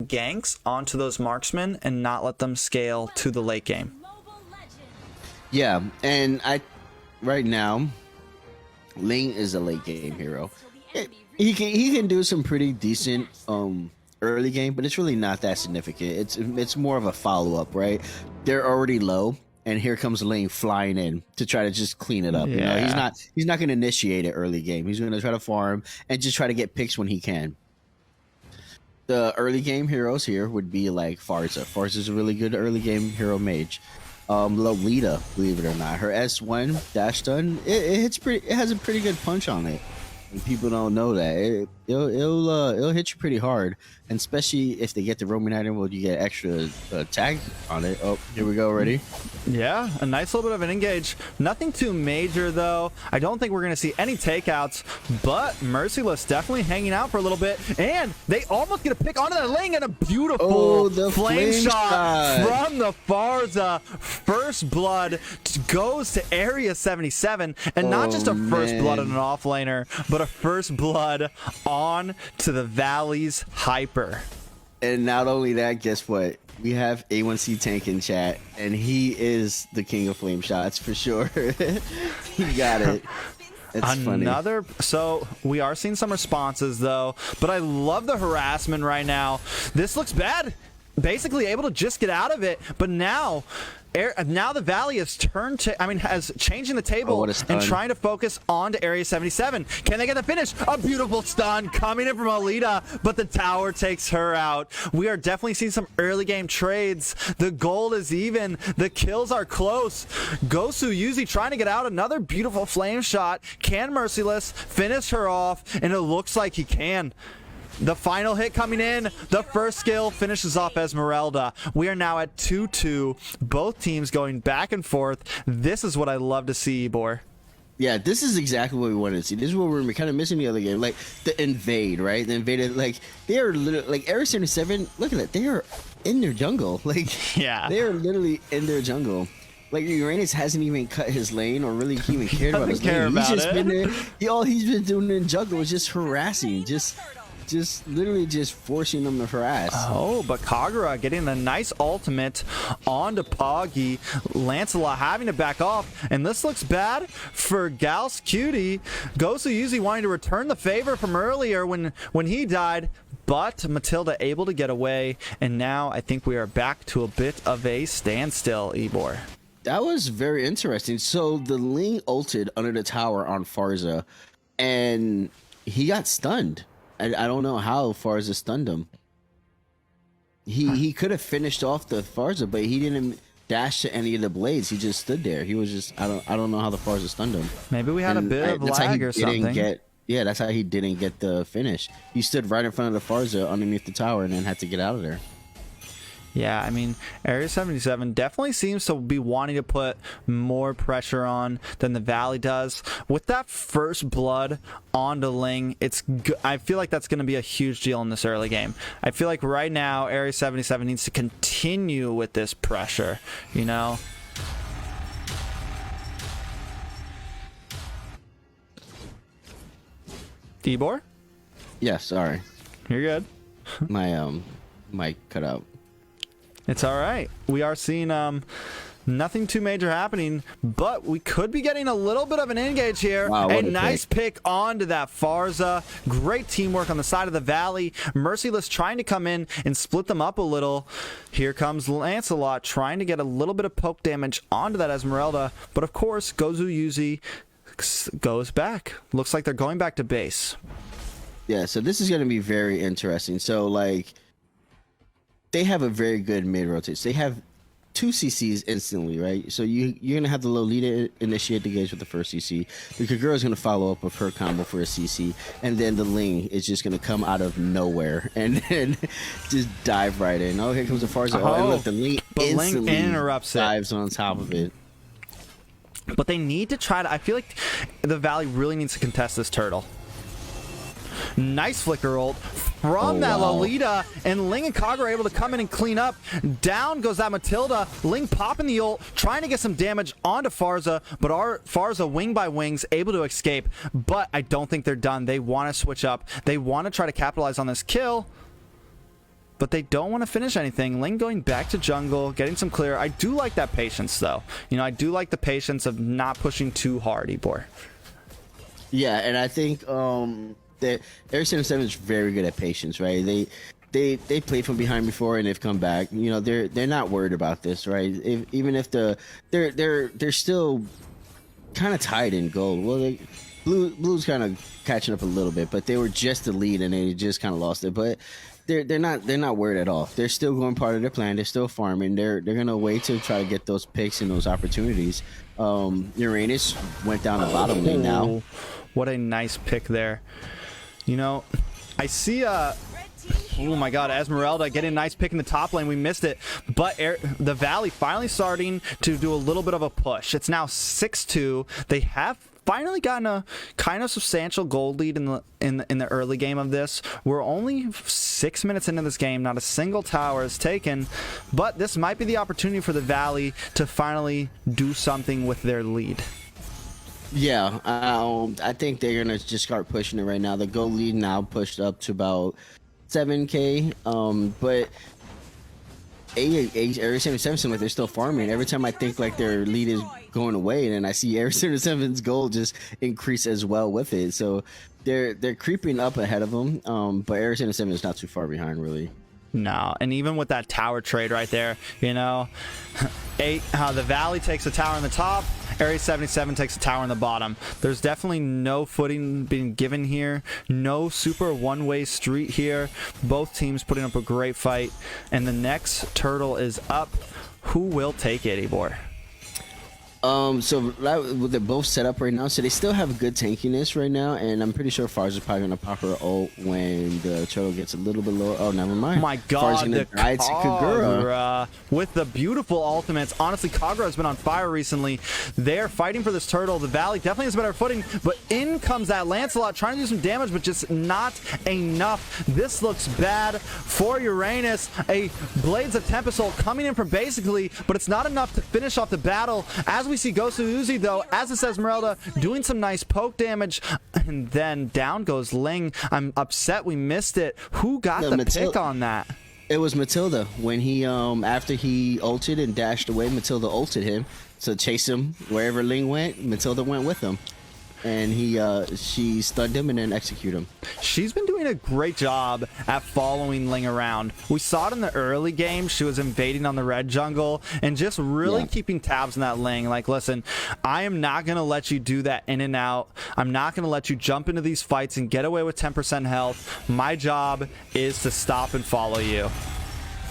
ganks onto those marksmen and not let them scale to the late game. Yeah, and right now, Ling is a late game hero. He can do some pretty decent early game, but it's really not that significant. It's more of a follow up, right? They're already low, and here comes Ling flying in to try to just clean it up. Yeah. You know, he's not going to initiate it early game. He's going to try to farm and just try to get picks when he can. The early game heroes here would be like Farza. Farza's a really good early game hero mage. Lolita, believe it or not, her S1 dash stun, it has a pretty good punch on it. And people don't know that it'll hit you pretty hard, and especially if they get the roaming item, well, you get extra tag on it. Oh, here we go, ready? Yeah, a nice little bit of an engage. Nothing too major though. I don't think we're gonna see any takeouts, but Merciless definitely hanging out for a little bit, and they almost get a pick onto that Ling, and a beautiful flame shot from the Farza. First blood goes to Area 77, and not just a first blood on an offlaner, but a first blood on to the Valley's Hyper. And not only that, guess what? We have A1C Tank in chat, and he is the king of flame shots for sure. He got it. It's Another funny. So we are seeing some responses though, but I love the harassment right now. This looks bad. Basically able to just get out of it, but now the Valley has has changing the table and trying to focus on to Area 77. Can they get the finish? A beautiful stun coming in from Alita, but the tower takes her out. We are definitely seeing some early game trades. The gold is even. The kills are close. Gosu Yuzi trying to get out. Another beautiful flame shot. Can Merciless finish her off? And it looks like he can. The final hit coming in. The first skill finishes off Esmeralda. We are now at 2-2. Both teams going back and forth. This is what I love to see, Ibor. Yeah, this is exactly what we wanted to see. This is what we were kind of missing the other game. Like, the invade, right? The invaded, like, they are literally, like, Area 77, look at that. They are in their jungle. Like, yeah, they are literally in their jungle. Like, Uranus hasn't even cut his lane or really even cared about his lane. He's just been there. All he's been doing in jungle is just harassing. Just literally just forcing them to harass. Oh, but Kagura getting a nice ultimate onto Poggy. Lancelot having to back off, and this looks bad for Gals Cutie. Gosu Yuzi wanting to return the favor from earlier when he died, but Matilda able to get away, and now I think we are back to a bit of a standstill, Ibor. That was very interesting. So the Ling ulted under the tower on Farza, and he got stunned. I don't know how Farza stunned him. He could have finished off the Farza, but he didn't dash to any of the blades. He just stood there. He was just I don't know how the Farza stunned him. Maybe we had a bit of lag or something. That's how he didn't get the finish. He stood right in front of the Farza underneath the tower and then had to get out of there. Yeah, I mean, Area 77 definitely seems to be wanting to put more pressure on than the Valley does. With that first blood onto Ling, I feel like that's going to be a huge deal in this early game. I feel like right now, Area 77 needs to continue with this pressure, you know? Ibor? Yeah, sorry. You're good. My mic cut out. It's all right. We are seeing nothing too major happening, but we could be getting a little bit of an engage here. Wow, a nice pick onto that Farza. Great teamwork on the side of the Valley. Merciless trying to come in and split them up a little. Here comes Lancelot trying to get a little bit of poke damage onto that Esmeralda, but of course Gozu Yuzi goes back. Looks like they're going back to base. Yeah, so this is going to be very interesting. So, like, they have a very good mid rotates. They have 2 CCs instantly, right? So you're going to have the Lolita initiate the gauge with the first CC. The Kagura is going to follow up with her combo for a CC. And then the Ling is just going to come out of nowhere and then just dive right in. Oh, here comes the Farza. Oh, and look, the Ling instantly interrupts dives on top of it. But they need to try to... I feel like the Valley really needs to contest this turtle. Nice flicker ult from that Lolita, and Ling and Kagura are able to come in and clean up. Down goes that Matilda. Ling popping the ult, trying to get some damage onto Farza, but our Farza wing by wings able to escape. But I don't think they're done. They want to switch up. They want to try to capitalize on this kill. but they don't want to finish anything. Ling going back to jungle, getting some clear. I do like that patience, though. You know, I do like the patience of not pushing too hard, Ebor. Yeah, and I think that Area 77 is very good at patience, right? They played from behind before and they've come back. You know, they're not worried about this, right? Even if they're still kind of tied in gold. Well, Blue's kind of catching up a little bit, but they were just the lead and they just kind of lost it. But they're not worried at all. They're still going part of their plan. They're still farming. They're gonna wait to try to get those picks and those opportunities. Uranus went down the bottom lane now. What a nice pick there. You know, I see oh my god, Esmeralda getting a nice pick in the top lane. We missed it, but the Valley finally starting to do a little bit of a push. It's now 6-2. They have finally gotten a kind of substantial gold lead in the early game of this. We're only 6 minutes into this game. Not a single tower is taken, but this might be the opportunity for the Valley to finally do something with their lead. Yeah, I think they're gonna just start pushing it right now. The gold lead now pushed up to about 7K, but Area 77 like they're still farming. Every time I think like their lead is going away, and then I see Area 77's gold just increase as well with it. So they're creeping up ahead of them, but Area 77 is not too far behind, really. No, and even with that tower trade right there, you know, the Valley takes a tower in the top, Area 77 takes a tower in the bottom. There's definitely no footing being given here. No super one-way street here. Both teams putting up a great fight. And the next turtle is up. Who will take it, Ebor? So they're both set up right now, so they still have good tankiness right now, and I'm pretty sure Farz is probably gonna pop her ult when the turtle gets a little bit lower. Oh, never mind. My God, the Kagura with the beautiful ultimates. Honestly, Kagura has been on fire recently. They're fighting for this turtle. The Valley definitely has better footing, but in comes that Lancelot trying to do some damage, but just not enough. This looks bad for Uranus. A Blades of Tempest ult coming in from basically, but it's not enough to finish off the battle. As we see Ghost of Uzi, though, as it Esmeralda, doing some nice poke damage, and then down goes Ling. I'm upset we missed it. Who got the pick on that? It was Matilda. When he, after he ulted and dashed away, Matilda ulted him to chase him wherever Ling went. Matilda went with him. And she stunned him and then executed him. She's been doing a great job at following Ling around. We saw it in the early game. She was invading on the red jungle and just really keeping tabs on that Ling. Like, listen, I am not going to let you do that in and out. I'm not going to let you jump into these fights and get away with 10% health. My job is to stop and follow you.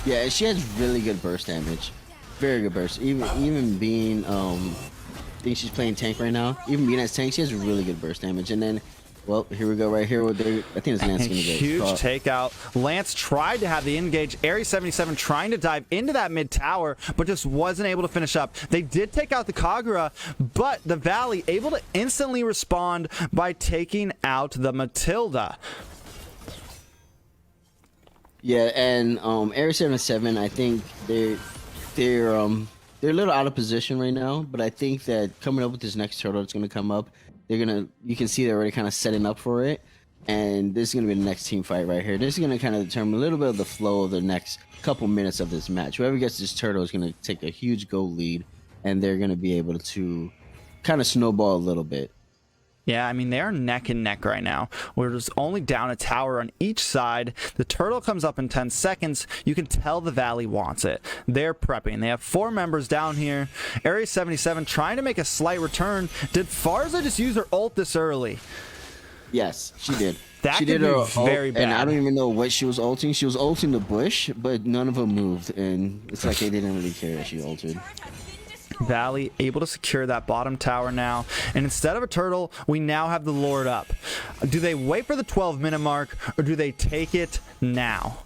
Yeah, she has really good burst damage. Very good burst. Even being... I think she's playing tank right now. Even being as tank, she has really good burst damage. And then, well, here we go right here. I think it's Lance gonna get huge caught. Takeout. Lance tried to have the engage. Area 77 trying to dive into that mid tower, but just wasn't able to finish up. They did take out the Kagura, but the Valley able to instantly respond by taking out the Matilda. Yeah, and Area 77, I think they're a little out of position right now, but I think that coming up with this next turtle that's going to come up, you can see they're already kind of setting up for it, and this is going to be the next team fight right here. This is going to kind of determine a little bit of the flow of the next couple minutes of this match. Whoever gets this turtle is going to take a huge goal lead, and they're going to be able to kind of snowball a little bit. Yeah, I mean, they are neck and neck right now. We're just only down a tower on each side. The turtle comes up in 10 seconds. You can tell the Valley wants it. They're prepping. They have 4 members down here. Area 77 trying to make a slight return. Did Farza just use her ult this early? Yes, she did. That she could did be her very ult, bad. And I don't even know what she was ulting. She was ulting the bush, but none of them moved. And it's like they didn't really care that she ulted. Valley able to secure that bottom tower now, and instead of a turtle, we now have the Lord up. Do they wait for the 12-minute mark, or do they take it now?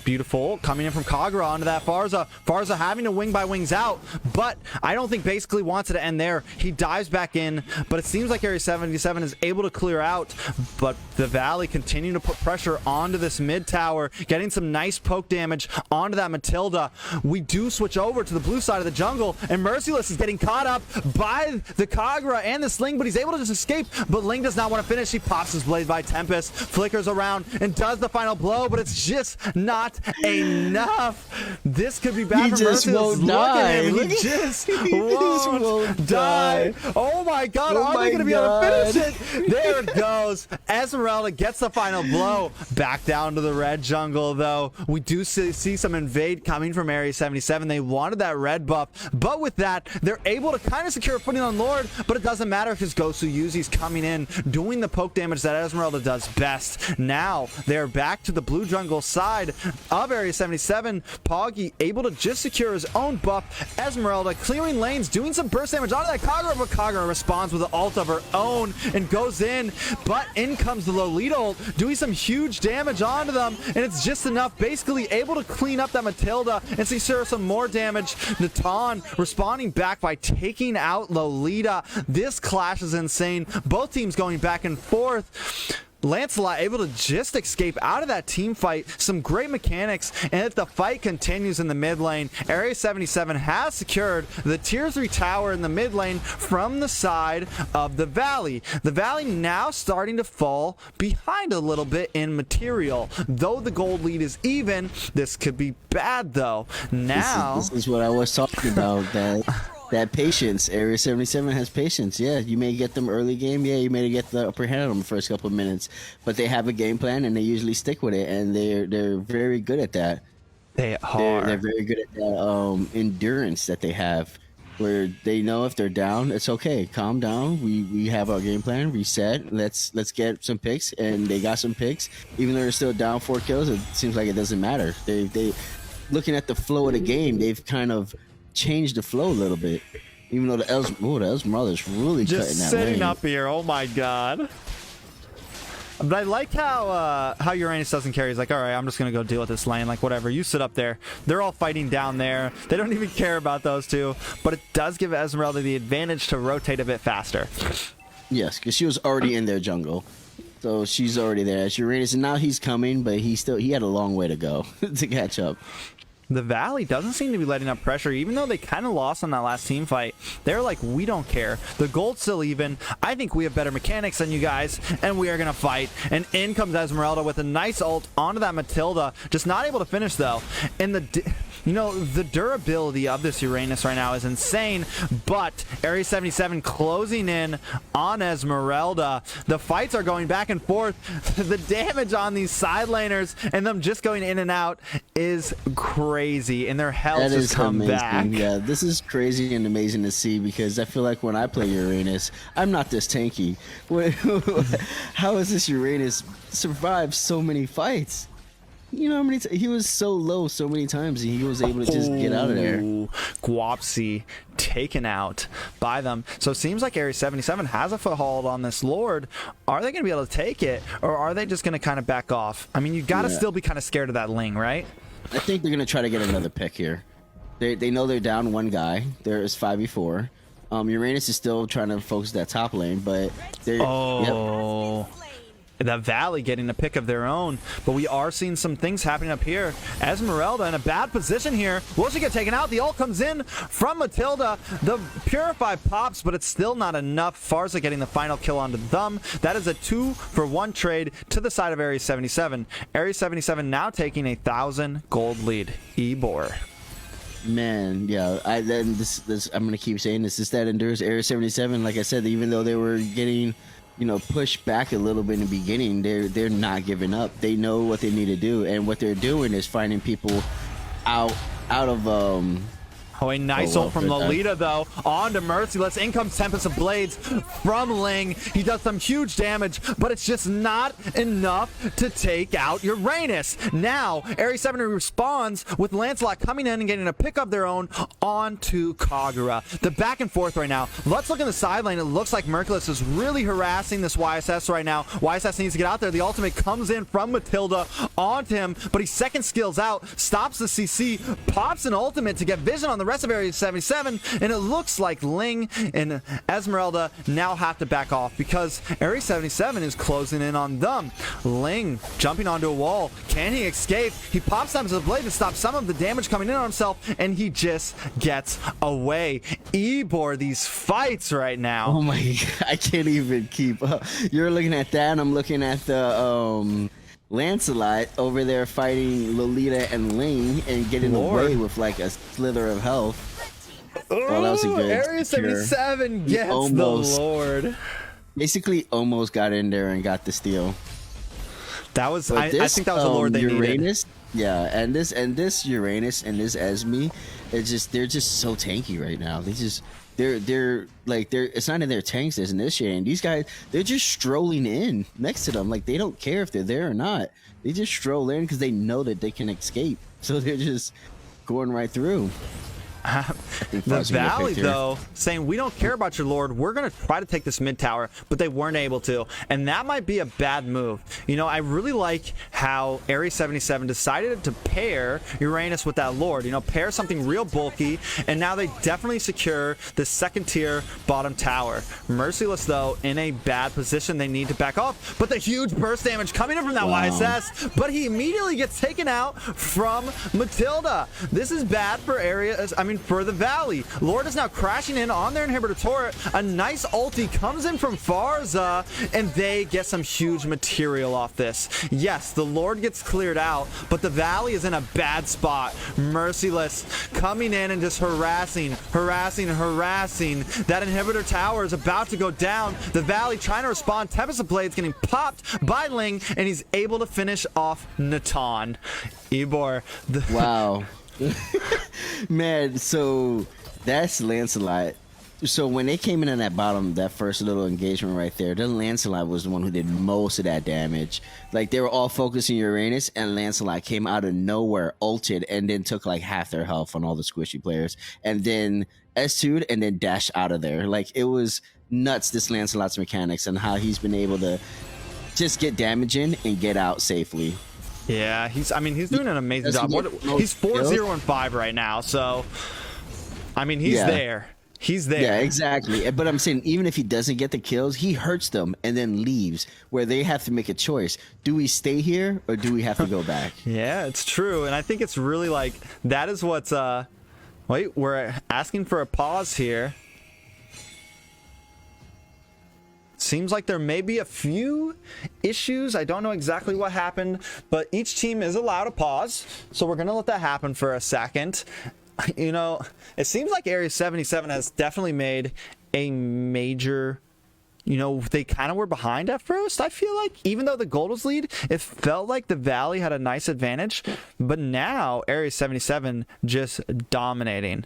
Beautiful. Coming in from Kagura onto that Farza. Farza having to wing by wings out, but I don't think basically wants it to end there. He dives back in, but it seems like Area 77 is able to clear out, but the Valley continue to put pressure onto this mid tower, getting some nice poke damage onto that Matilda. We do switch over to the blue side of the jungle, and Merciless is getting caught up by the Kagura and the Sling, but he's able to just escape, but Ling does not want to finish. He pops his blade by Tempest, flickers around, and does the final blow, but it's just not enough. This could be bad for Merciless. Won't die. Look at him. He just won't die. Oh my god, are they going to be able to finish it? There it goes. Esmeralda gets the final blow. Back down to the red jungle, though. We do see some invade coming from Area 77. They wanted that red buff, but with that, they're able to kind of secure a footing on Lord, but it doesn't matter because Gosu Yuzi's coming in, doing the poke damage that Esmeralda does best. Now, they're back to the blue jungle side of Area 77. Poggy able to just secure his own buff. Esmeralda clearing lanes, doing some burst damage onto that Kagura, but Kagura responds with an ult of her own and goes in, but in comes the Lolita ult, doing some huge damage onto them, and it's just enough, basically able to clean up that Matilda and secure some more damage. Natan responding back by taking out Lolita. This clash is insane. Both teams going back and forth. Lancelot able to just escape out of that team fight. Some great mechanics, and if the fight continues in the mid lane, Area 77 has secured the tier 3 tower in the mid lane from the side of the Valley. The Valley now starting to fall behind a little bit in material. Though the gold lead is even, this could be bad though. Now this is what I was talking about, that patience. Area 77 has patience. Yeah, you may get them early game. Yeah, you may get the upper hand on them the first couple of minutes, but they have a game plan and they usually stick with it, and they're very good at that. They are. They're very good at that endurance that they have, where they know if they're down, it's okay. Calm down. We have our game plan. Reset. Let's get some picks, and they got some picks. Even though they're still down 4 kills, it seems like it doesn't matter. They looking at the flow of the game, they've kind of changed the flow a little bit, even though the Esmeralda's really just cutting that sitting lane. up here. Oh my god. But I like how Uranus doesn't care. He's like, all right, I'm just gonna go deal with this lane. Like, whatever, you sit up there. They're all fighting down there. They don't even care about those two. But it does give Esmeralda the advantage to rotate a bit faster. Yes, because she was already in their jungle, so she's already there. As Uranus, and now he's coming, but he had a long way to go to catch up. The Valley doesn't seem to be letting up pressure, even though they kind of lost on that last team fight. They're like, we don't care. The gold's still even. I think we have better mechanics than you guys, and we are going to fight. And in comes Esmeralda with a nice ult onto that Matilda. Just not able to finish, though. And the durability of this Uranus right now is insane, but Area 77 closing in on Esmeralda. The fights are going back and forth. The damage on these side laners and them just going in and out is crazy, and their health just come back. Yeah, this is crazy and amazing to see, because I feel like when I play Uranus, I'm not this tanky. How has this Uranus survived so many fights? You know how many he was so low so many times, and he was able to just get out of there. Guapsi taken out by them. So it seems like Area 77 has a foothold on this Lord. Are they going to be able to take it, or are they just going to kind of back off? I mean, you got to still be kind of scared of that Ling, right? I think they're going to try to get another pick here. They know they're down one guy. There is 5v4. Uranus is still trying to focus that top lane, but they're... Oh... Yep. The Valley getting a pick of their own, but we are seeing some things happening up here. Esmeralda in a bad position here. Will she get taken out? The ult comes in from Matilda. The Purify pops, but it's still not enough. Farza getting the final kill onto them. That is a 2-for-1 trade to the side of Area 77. Area 77 now taking 1,000 gold lead. Ebor. Man, yeah, I'm gonna keep saying this. Is that endures Area 77? Like I said, even though they were getting, push back a little bit in the beginning, they're not giving up. They know what they need to do, and what they're doing is finding people out of Oh, a nice ult from Lolita, though. On to Merciless. In comes Tempest of Blades from Ling. He does some huge damage, but it's just not enough to take out Uranus. Now, Ares 70 responds with Lancelot coming in and getting a pick of their own onto Kagura. The back and forth right now. Let's look in the side lane. It looks like Merciless is really harassing this YSS right now. YSS needs to get out there. The ultimate comes in from Matilda onto him, but he second skills out, stops the CC, pops an ultimate to get vision on the rest of Area 77, and it looks like Ling and Esmeralda now have to back off because Area 77 is closing in on them. Ling jumping onto a wall. Can he escape? He pops them to the blade to stop some of the damage coming in on himself, and he just gets away. Ebor, these fights right now. Oh my God, I can't even keep up. You're looking at that, and I'm looking at the Lancelot over there fighting Lolita and Ling and getting away with like a slither of health. Oh, that was a good Area 77 gets almost, the Lord. Basically almost got in there and got the steal. That was I think that was the Lord they Uranus, needed. Yeah, and this Uranus and this Esme, they're just so tanky right now. They're it's not in their tanks that's initiating. These guys, they're just strolling in next to them. Like, they don't care if they're there or not. They just stroll in because they know that they can escape. So they're just going right through. The Valley, though, saying, we don't care about your Lord. We're going to try to take this mid tower, but they weren't able to. And that might be a bad move. You know, I really like how Area 77 decided to pair Uranus with that Lord. You know, pair something real bulky, and now they definitely secure the second tier bottom tower. Merciless, though, in a bad position. They need to back off, but the huge burst damage coming in from that YSS, but he immediately gets taken out from Matilda. This is bad for for the Valley. Lord is now crashing in on their inhibitor turret. A nice ulti comes in from Farza, and they get some huge material off this. Yes, the Lord gets cleared out, but the Valley is in a bad spot. Merciless coming in and just harassing. That inhibitor tower is about to go down. The Valley trying to respond. Tempest of Blades getting popped by Ling, and he's able to finish off Natan. Ebor. Wow. Man, so that's Lancelot. So when they came in on that bottom, that first little engagement right there, then Lancelot was the one who did most of that damage. Like, they were all focusing Uranus, and Lancelot came out of nowhere, ulted, and then took like half their health on all the squishy players, and then S2'd and then dashed out of there. Like, it was nuts, this Lancelot's mechanics and how he's been able to just get damage in and get out safely. Yeah, he's doing an amazing job. He's 4-0-5 right now, so he's there. He's there. Yeah, exactly. But I'm saying, even if he doesn't get the kills, he hurts them and then leaves, where they have to make a choice. Do we stay here or do we have to go back? Yeah, it's true. And I think it's really like, that is what's wait, we're asking for a pause here. Seems like there may be a few issues. I don't know exactly what happened, but each team is allowed a pause, so we're gonna let that happen for a second. You know, it seems like Area 77 has definitely made a major, you know, they kind of were behind at first. I feel like, even though the gold was lead, it felt like the Valley had a nice advantage, but now Area 77 just dominating.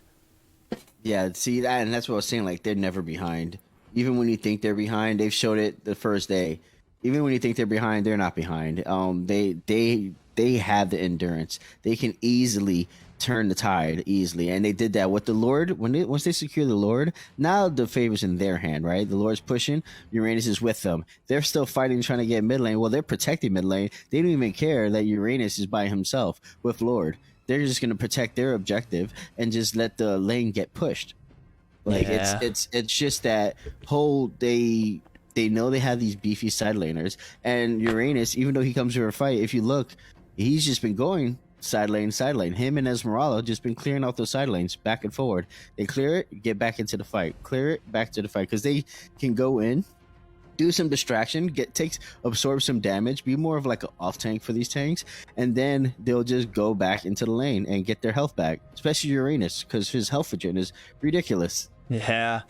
Yeah, see that, and that's what I was saying. Like, they're never behind. Even when you think they're behind, they've showed it the first day. Even when you think they're behind, they're not behind. They have the endurance. They can easily turn the tide easily, and they did that with the Lord. Once they secure the Lord, now the favor's in their hand, right? The Lord's pushing, Uranus is with them. They're still fighting, trying to get mid lane. Well, they're protecting mid lane. They don't even care that Uranus is by himself with Lord. They're just going to protect their objective and just let the lane get pushed. Like, yeah. it's just that whole, they know they have these beefy side laners, and Uranus, even though he comes to a fight, if you look, he's just been going side lane. Him and Esmeralda just been clearing out those side lanes back and forward. They clear it, get back into the fight, clear it, back to the fight, because they can go in, do some distraction, absorb some damage, be more of like an off tank for these tanks, and then they'll just go back into the lane and get their health back, especially Uranus, because his health regen is ridiculous. Yeah,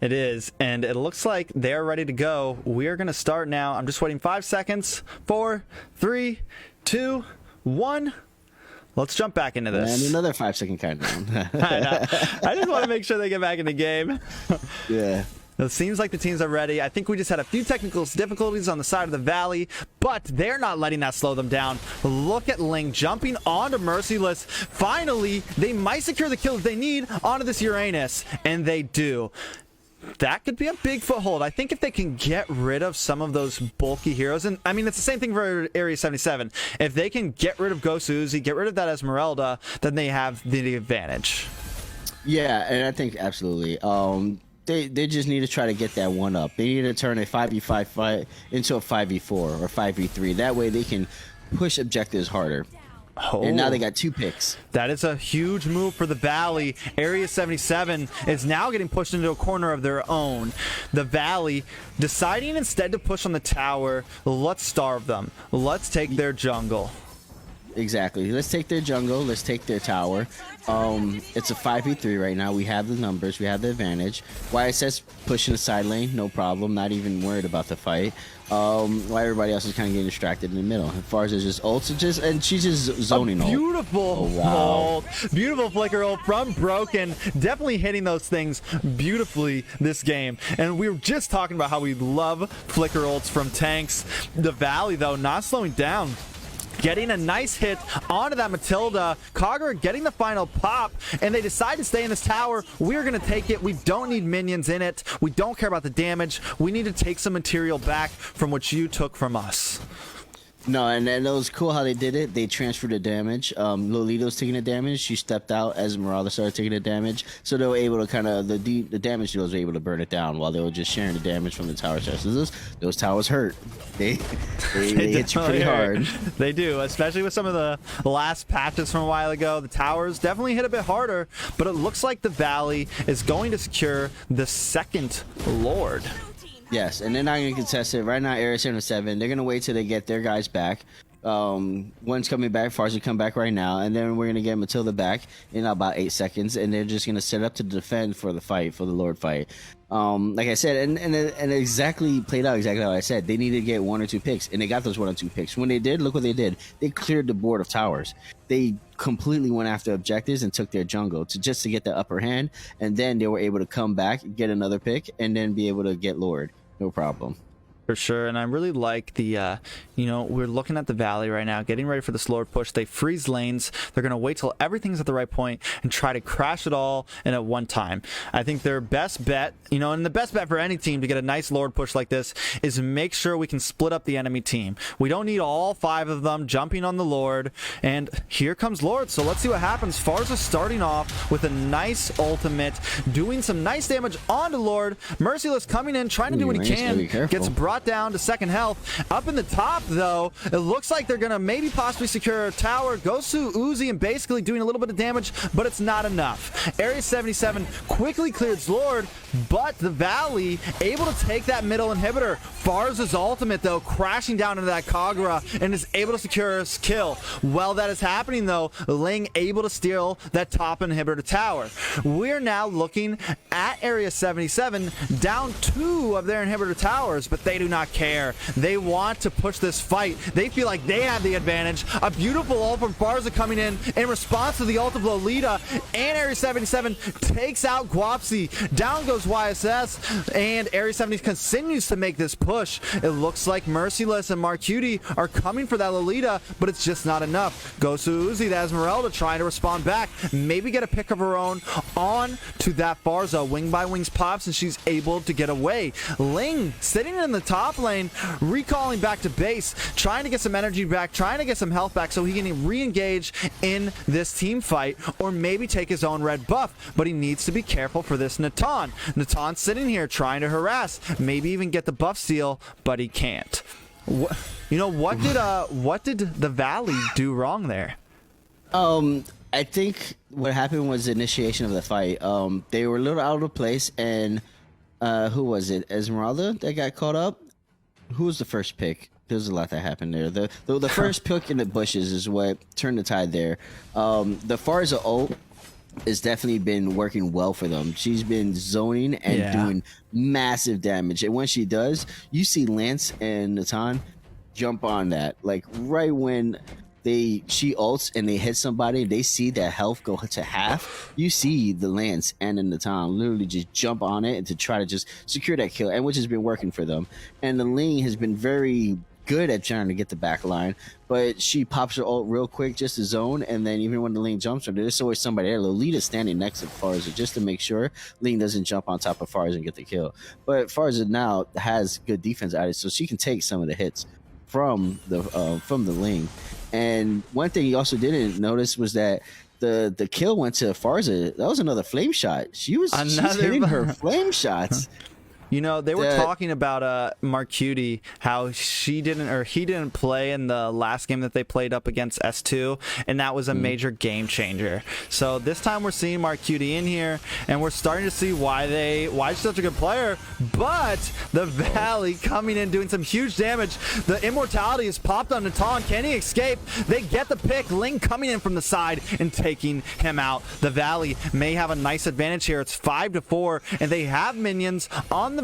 it is. And it looks like they're ready to go. We are going to start now. I'm just waiting 5 seconds. 4, 3, 2, 1. Let's jump back into this. And another 5-second countdown. I know. I just want to make sure they get back in the game. Yeah. It seems like the teams are ready. I think we just had a few technical difficulties on the side of the Valley, but they're not letting that slow them down. Look at Ling jumping onto Merciless. Finally, they might secure the kills they need onto this Uranus, and they do. That could be a big foothold. I think if they can get rid of some of those bulky heroes, and I mean, it's the same thing for Area 77. If they can get rid of Ghost Uzi, get rid of that Esmeralda, then they have the advantage. Yeah, and I think absolutely. They just need to try to get that one up. They need to turn a 5v5 fight into a 5v4 or 5v3. That way they can push objectives harder. Oh. And now they got 2 picks. That is a huge move for the Valley. Area 77 is now getting pushed into a corner of their own. The Valley deciding instead to push on the tower. Let's starve them. Let's take their jungle. Exactly. Let's take their jungle. Let's take their tower. It's a 5v3 right now. We have the numbers. We have the advantage. YSS pushing the side lane. No problem. Not even worried about the fight. Why everybody else is kind of getting distracted in the middle. As far as just ults, and she's just zoning ult. Beautiful ult. Beautiful flicker ult from Broken. Definitely hitting those things beautifully this game. And we were just talking about how we love flicker ults from tanks. The Valley, though, not slowing down. Getting a nice hit onto that Matilda. Kagura getting the final pop, and they decide to stay in this tower. We're going to take it. We don't need minions in it. We don't care about the damage. We need to take some material back from what you took from us. No, and it was cool how they did it. They transferred the damage. Lolita was taking the damage. She stepped out. Esmeralda started taking the damage. So they were able to kind of, the damage dealers were able to burn it down while they were just sharing the damage from the tower sessions. Those towers hurt. They hit you pretty hard. They do, especially with some of the last patches from a while ago. The towers definitely hit a bit harder, but it looks like the Valley is going to secure the second Lord. Yes, and they're not going to contest it. Right now, Area 77, they're going to wait till they get their guys back. One's coming back, Farsi come back right now, and then we're going to get Matilda back in about 8 seconds, and they're just going to set up to defend for the fight, for the Lord fight. Like I said, and it exactly played out exactly how I said. They needed to get 1 or 2 picks, and they got those 1 or 2 picks. When they did, look what they did. They cleared the board of towers. They completely went after objectives and took their jungle just to get the upper hand, and then they were able to come back, get another pick, and then be able to get Lord. No problem. For sure, and I really like the, we're looking at the Valley right now, getting ready for this Lord push. They freeze lanes. They're going to wait till everything's at the right point and try to crash it all in at one time. I think their best bet, and the best bet for any team to get a nice Lord push like this is make sure we can split up the enemy team. We don't need all 5 of them jumping on the Lord, and here comes Lord, so let's see what happens. Farza starting off with a nice ultimate, doing some nice damage onto Lord. Merciless coming in, trying to do what he can, gets brought down to second health. Up in the top, though, it looks like they're gonna maybe possibly secure a tower. Goes to Uzi and basically doing a little bit of damage, but it's not enough. Area 77 quickly clears Lord, but the Valley able to take that middle inhibitor. Farza's ultimate, though, crashing down into that Kagura and is able to secure his kill. While that is happening, though, Ling able to steal that top inhibitor tower. We're now looking at Area 77 down 2 of their inhibitor towers, but they do not care. They want to push this fight. They feel like they have the advantage. A beautiful ult from Farza coming in response to the ult of Lolita, and Area 77 takes out Guapsi. Down goes YSS, and Area 70 continues to make this push. It looks like Merciless and Marcuti are coming for that Lolita, but it's just not enough. Goes to Uzi, the Esmeralda trying to respond back. Maybe get a pick of her own on to that Farza. Wing by Wings pops, and she's able to get away. Ling sitting in the top lane, recalling back to base, trying to get some energy back, trying to get some health back so he can re-engage in this team fight, or maybe take his own red buff. But he needs to be careful for this Natan. Natan's sitting here trying to harass, maybe even get the buff steal, but he can't. What did the Valley do wrong there? I think what happened was the initiation of the fight. They were a little out of place, and who was it? Esmeralda that got caught up? Who was the first pick? There's a lot that happened there. The first pick in the bushes is what turned the tide there. The Farza ult has definitely been working well for them. She's been zoning and doing massive damage. And when she does, you see Lance and Natan jump on that. Like right when she ults and they hit somebody, they see that health go to half. You see the Lance and then the Tom literally just jump on it and to try to just secure that kill, and which has been working for them. And the Ling has been very good at trying to get the back line, but she pops her ult real quick just to zone, and then even when the Ling jumps her, there's always somebody there. Lolita's standing next to Farza just to make sure Ling doesn't jump on top of Farza and get the kill. But Farza now has good defense at it, so she can take some of the hits from the Ling. And one thing you also didn't notice was that the kill went to Farza. That was another flame shot. She's hitting her flame shots. You know, they were talking about Marcuti, how he didn't play in the last game that they played up against S2, and that was a major game changer. So this time we're seeing Marcuti in here, and we're starting to see why he's such a good player. But the Valley coming in doing some huge damage. The immortality is popped on Natan. Can he escape? They get the pick. Ling coming in from the side and taking him out. The Valley may have a nice advantage here. It's 5-4, and they have minions on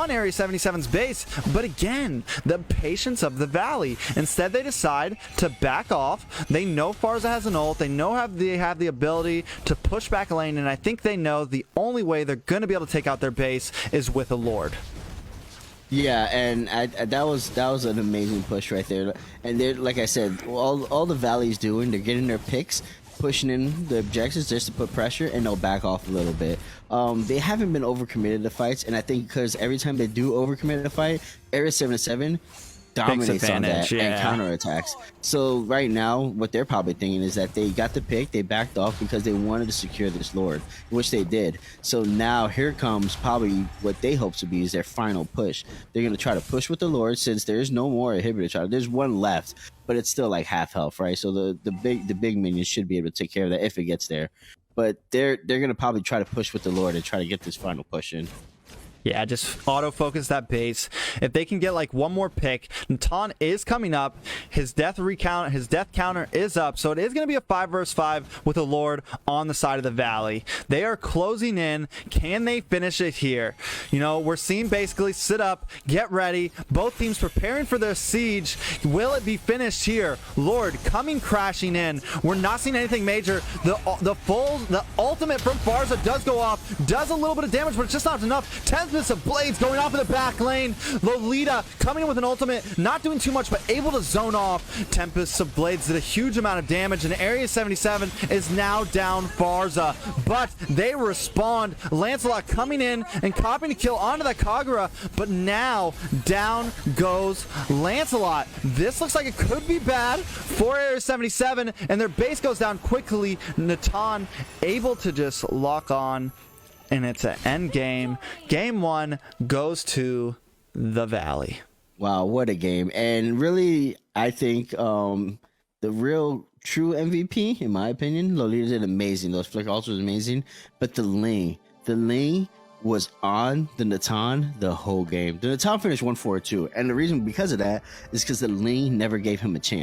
Area 77's base, but again, the patience of the Valley. Instead, they decide to back off. They know Farza has an ult. They know they have the ability to push back a lane, and I think they know the only way they're going to be able to take out their base is with a Lord. Yeah, and that was an amazing push right there. And they're, like I said, all the Valley's doing, they're getting their picks, pushing in the objectives just to put pressure, and they'll back off a little bit. They haven't been overcommitted to fights, and I think because every time they do overcommit to fight, Area 77 dominates on that and counterattacks. So right now, what they're probably thinking is that they got the pick, they backed off because they wanted to secure this Lord, which they did. So now here comes probably what they hope to be is their final push. They're going to try to push with the Lord since there's no more inhibitor trial. There's one left, but it's still like half health, right? So the big minions should be able to take care of that if it gets there. But they're going to probably try to push with the Lord and try to get this final push in. Yeah, just autofocus that base. If they can get like one more pick, Natan is coming up. His death counter is up, so it is going to be a 5 versus 5 with a Lord on the side of the Valley. They are closing in. Can they finish it here? You know, we're seeing basically sit up, get ready. Both teams preparing for their siege. Will it be finished here? Lord coming crashing in. We're not seeing anything major. The ultimate from Farza does go off, does a little bit of damage, but it's just not enough. Tempest of Blades going off in the back lane. Lolita coming in with an ultimate, not doing too much, but able to zone off. Tempest of Blades did a huge amount of damage, and Area 77 is now down Farza. But they respond. Lancelot coming in and copying a kill onto that Kagura, but now down goes Lancelot. This looks like it could be bad for Area 77, and their base goes down quickly. Natan able to just lock on, and it's an end game. Game 1 goes to the Valley. Wow, what a game. And really, I think the real true MVP, in my opinion, Lolita did amazing. Those flicker ults was amazing. But the Ling was on the Natan the whole game. The Natan finished 1-4-2. And the reason because of that is because the Ling never gave him a chance.